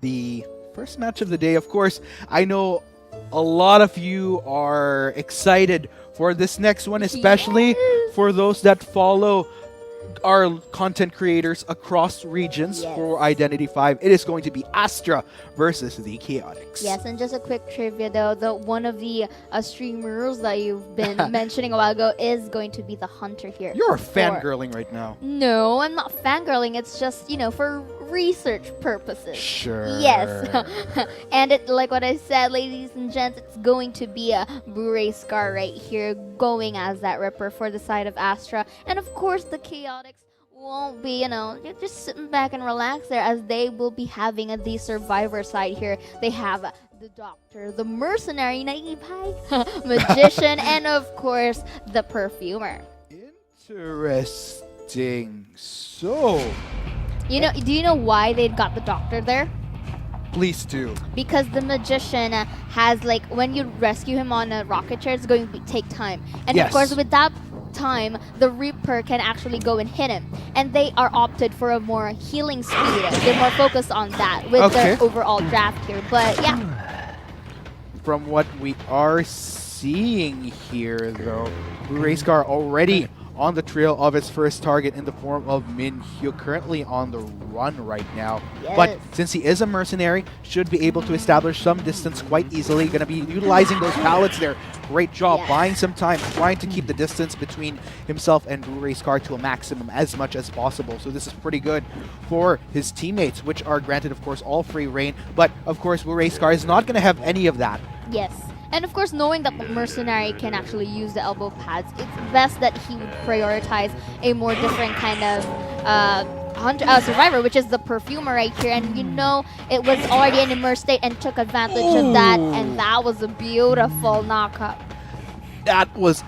the first match of the day. Of course, I know a lot of you are excited for this next one, especially Yes. for those that follow our content creators across regions Yes. for Identity 5. It is going to be Astra versus the Chaotics. Yes, and just a quick trivia though, the one of the streamers that you've been mentioning a while ago is going to be the hunter here. You're For- fangirling right now. No, I'm not fangirling. It's just, for research purposes. Sure. Yes. And it, like what I said, ladies and gents, it's going to be a Blu-ray Scar right here going as that Ripper for the side of Astra. And of course, the Chaotics won't be, you're just sitting back and relax there as they will be having the survivor side here. They have the doctor, the mercenary, naive magician, and of course, the perfumer. Interesting. So, Do you know why they got the doctor there? please do. Because the magician has, like, when you rescue him on a rocket chair, it's going to take time. And Yes. of course, with that time, the Reaper can actually go and hit him. And they are opted for a more healing speed. They're more focused on that with their Okay. overall draft here. But yeah, From what we are seeing here, though, Blu-ray Scar already on the trail of its first target in the form of Min Hyo, currently on the run right now. But Yes. since he is a mercenary, should be able to establish some distance quite easily. Going to be utilizing those pallets there. Great job, Yes. buying some time, trying to keep the distance between himself and Blu-ray Scar to a maximum as much as possible. So this is pretty good for his teammates, which are granted, of course, all free reign. But, of course, Blu-ray Scar is not going to have any of that. yes. And of course, knowing that the mercenary can actually use the elbow pads, it's best that he would prioritize a more different kind of survivor, which is the perfumer right here. And it was already in immersed state and took advantage of that. And that was a beautiful knockup. That was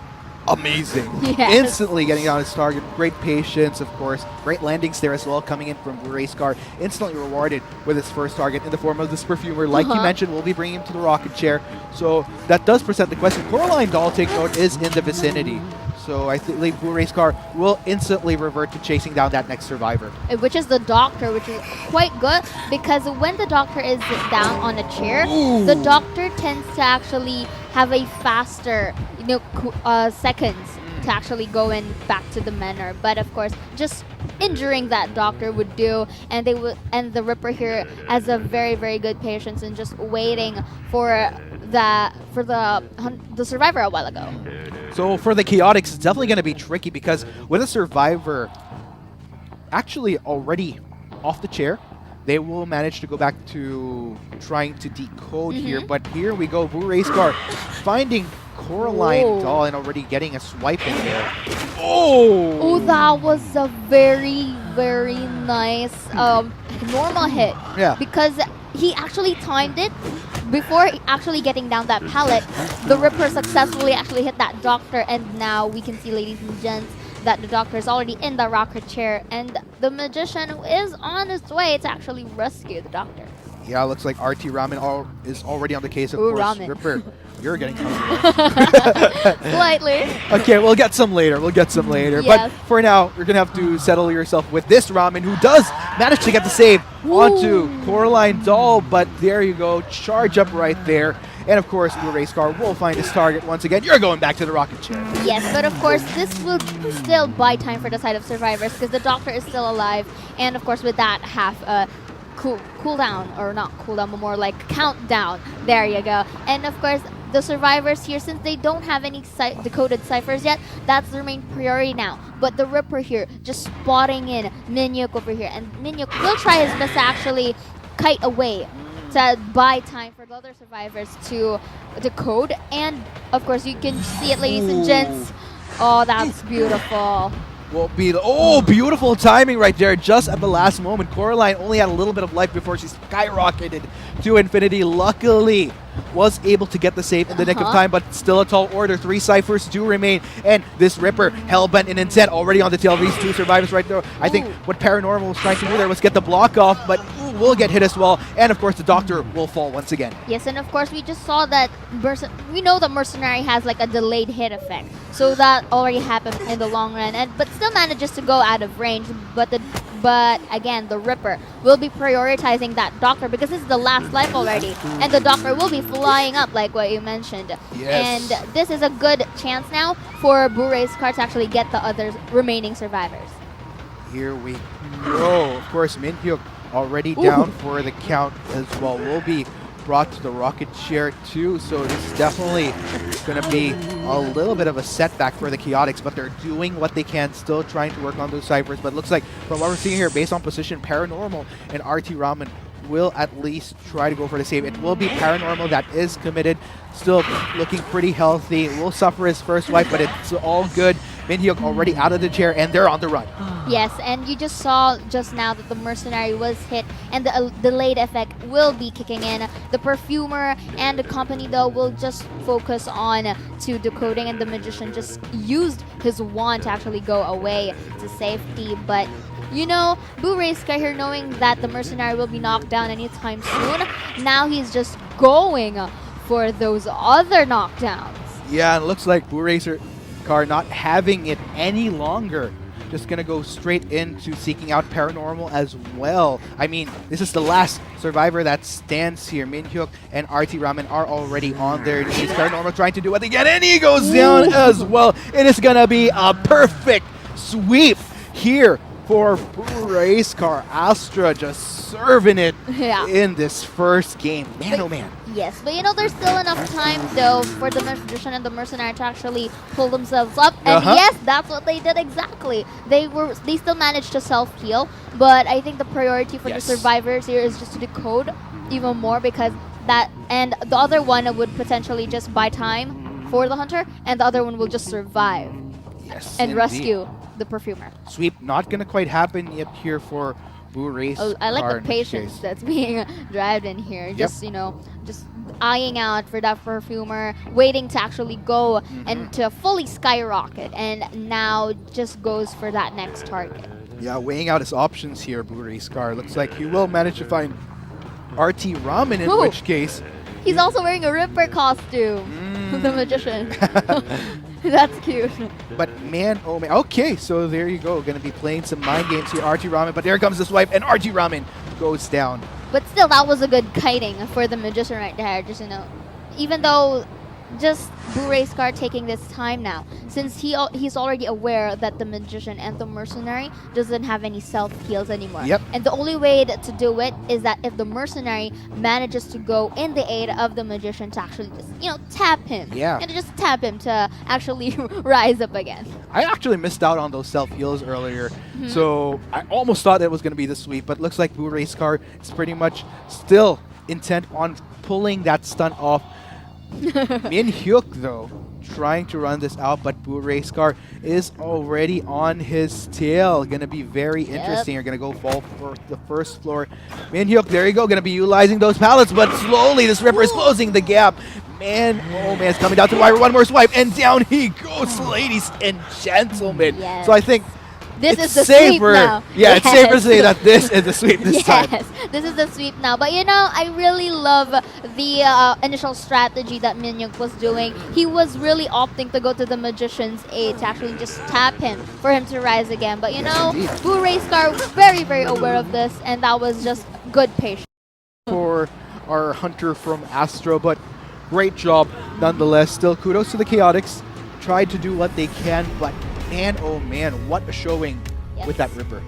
amazing. Yes. Instantly getting on his target. Great patience, of course. Great landings there as well, coming in from Blu-ray Scar. Instantly rewarded with his first target in the form of this perfumer. Like you mentioned, we'll be bringing him to the rocket chair. So that does present the question. Coraline Doll, take note, is in the vicinity. So I think Blu-ray Scar will instantly revert to chasing down that next survivor. Which is the doctor, which is quite good because when the doctor is down on a chair, the doctor tends to actually have a faster, seconds to actually go in back to the manor. But of course, just injuring that doctor would do, and the Ripper here has a very, very good patience and just waiting for the survivor a while ago. So for the Chaotics, it's definitely going to be tricky because with a survivor actually already off the chair, they will manage to go back to trying to decode here. But here we go, Blu-ray Scar finding Coraline Whoa. Doll and already getting a swipe in there. Oh! Oh, that was a very, very nice normal hit. Yeah. Because he actually timed it before actually getting down that pallet. The Ripper successfully actually hit that doctor, and now we can see, ladies and gents, that the doctor is already in the rocket chair, and the magician is on his way to actually rescue the doctor. Yeah, looks like RT Ramen is already on the case, of Ooh, course. ramen. Ripper, you're getting hungry. Slightly. Okay, we'll get some later. Yes. But for now, you're going to have to settle yourself with this Ramen, who does manage to get the save onto Coraline Doll. But there you go. Charge up right there. And of course, Blu-ray Scar will find his target once again. You're going back to the rocket chair. Yes, but of course, this will still buy time for the side of survivors because the doctor is still alive. And of course, with that half cooldown, or not cooldown, but more like countdown. There you go. And of course, the survivors here, since they don't have any decoded ciphers yet, that's their main priority now. But the Ripper here, just spotting in Minyuk over here. And Minyuk will try his best to actually kite away to buy time for the other survivors to decode. And of course, you can see it, ladies and gents. Oh, that's beautiful. Will be beautiful timing right there, just at the last moment. Coraline only had a little bit of life before she skyrocketed to infinity. Luckily, was able to get the save in the nick of time, but still a tall order. 3 ciphers do remain, and this Ripper, hellbent and intent, already on the tail of these 2 survivors right there. I think what Paranormal was trying to do there was get the block off, but will get hit as well. And of course, the Doctor will fall once again. Yes, and of course, we just saw that we know the Mercenary has like a delayed hit effect, so that already happened in the long run, but still manages to go out of range. But the But again, the Ripper will be prioritizing that Doctor because it's the last life already. And the Doctor will be flying up like what you mentioned. Yes. And this is a good chance now for Bure's car to actually get the other remaining survivors. Here we go. Of course, Minhyuk already Ooh. down for the count as well. Will be brought to the rocket chair too. So this is definitely going to be a little bit of a setback for the Chaotics, but they're doing what they can, still trying to work on those ciphers. But it looks like from what we're seeing here, based on position, Paranormal and RT Ramen will at least try to go for the save. It will be Paranormal that is committed, still looking pretty healthy. Will suffer his first wipe, but it's all good. Minhyuk already out of the chair, and they're on the run. Yes, and you just saw just now that the Mercenary was hit, and the delayed effect will be kicking in. The Perfumer and the company, though, will just focus on to decoding, and the Magician just used his wand to actually go away to safety. But you know, Bureska here, knowing that the Mercenary will be knocked down anytime soon, now he's just going for those other knockdowns. Yeah, and it looks like Blue Racer car not having it any longer. Just gonna go straight into seeking out Paranormal as well. I mean, this is the last survivor that stands here. Minhyuk and RT Ramen are already on their knees. Paranormal trying to do what they can, and he goes down as well. It is gonna be a perfect sweep here for Race Car. Astra just serving it in this first game. Man, oh man. Yes, but you know, there's still enough time, though, for the Magician and the Mercenary to actually pull themselves up. And yes, that's what they did exactly. They still managed to self-heal, but I think the priority for the survivors here is just to decode even more, because that, and the other one would potentially just buy time for the Hunter, and the other one will just survive and rescue the Perfumer. Sweep not gonna quite happen yet here for Blue Race. Oh, I like car the patience that's being driven in here. Just, you know, just eyeing out for that Perfumer, waiting to actually go and to fully skyrocket, and now just goes for that next target. Yeah, weighing out his options here, Blue Race car. Looks like he will manage to find RT Ramen, in which case... He's also wearing a Ripper costume, the Magician. That's cute. But man, oh man. Okay, so there you go. Going to be playing some mind games here, RT Ramen. But there comes the swipe, and RT Ramen goes down. But still, that was a good kiting for the Magician right there. Just, you know, even though just Bure's car taking this time now, since he's already aware that the Magician and the Mercenary doesn't have any self-heals anymore. And the only way to do it is that if the Mercenary manages to go in the aid of the Magician to actually just, you know, tap him. And just tap him to actually rise up again. I actually missed out on those self-heals earlier, so I almost thought it was going to be the sweep, but looks like Bure's car is pretty much still intent on pulling that stun off. Minhyuk, though, trying to run this out, but Bure's car is already on his tail. Gonna be very interesting. You're gonna go fall for the first floor. Minhyuk, there you go, gonna be utilizing those pallets, but slowly this Ripper is closing the gap. Man, oh man, it's coming down to the wire. One more swipe, and down he goes, ladies and gentlemen. So I think this it's is the safer. sweep now. Yeah, it's safer to say that this is the sweep this time. This is the sweep now. But you know, I really love the initial strategy that Minhyuk was doing. He was really opting to go to the Magician's aid to actually just tap him for him to rise again. But you know, Bure's car was very, very aware of this, and that was just good patience. For our Hunter from Astra, but great job nonetheless. Still kudos to the Chaotics. Tried to do what they can, but man, oh man, what a showing with that Ripper.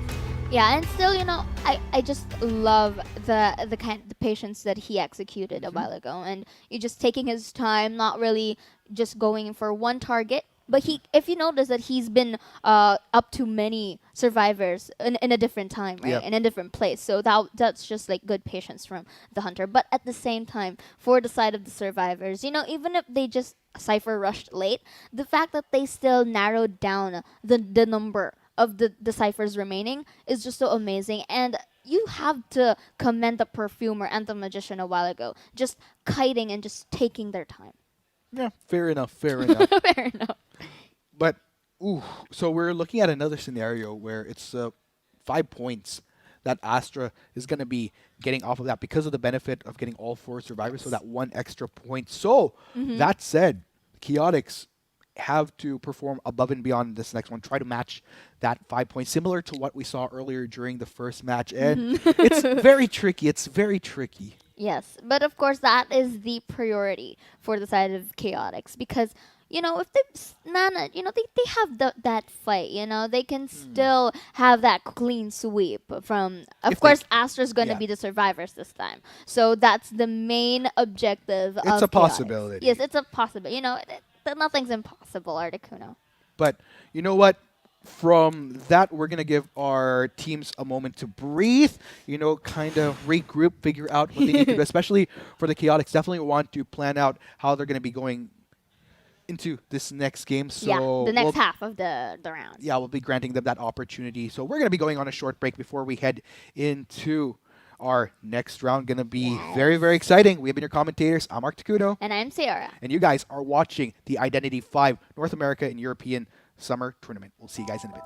Yeah, and still, you know, I just love the patience that he executed a while ago, and you just taking his time, not really just going for one target. But if you notice that he's been up to many survivors in a different time, right? In a different place. So that's just like good patience from the Hunter. But at the same time, for the side of the survivors, you know, even if they just Cypher rushed late, the fact that they still narrowed down the number of the ciphers remaining is just so amazing. And you have to commend the Perfumer and the Magician a while ago, just kiting and just taking their time. Yeah, fair enough, fair enough. Fair enough. But, so we're looking at another scenario where it's 5 points that Astra is going to be getting off of that because of the benefit of getting all 4 survivors, so that 1 extra point. So, that said, Chaotics have to perform above and beyond this next one. Try to match that 5 points, similar to what we saw earlier during the first match. And it's very tricky. It's very tricky. Yes, but of course that is the priority for the side of Chaotics because if they have that fight, they can still have that clean sweep from. Of course, Astra's going to be the survivors this time, so that's the main objective. It's of a possibility. Yes, it's a possibility. Nothing's impossible, Articuno. But you know what? From that, we're going to give our teams a moment to breathe, kind of regroup, figure out what they need to do, especially for the Chaotics. Definitely want to plan out how they're going to be going into this next game. So the next half of the round. Yeah, we'll be granting them that opportunity. So we're going to be going on a short break before we head into our next round. Going to be very, very exciting. We have been your commentators. I'm Articuno. And I'm Sierra. And you guys are watching the Identity 5 North America and European Summer Tournament. We'll see you guys in a bit.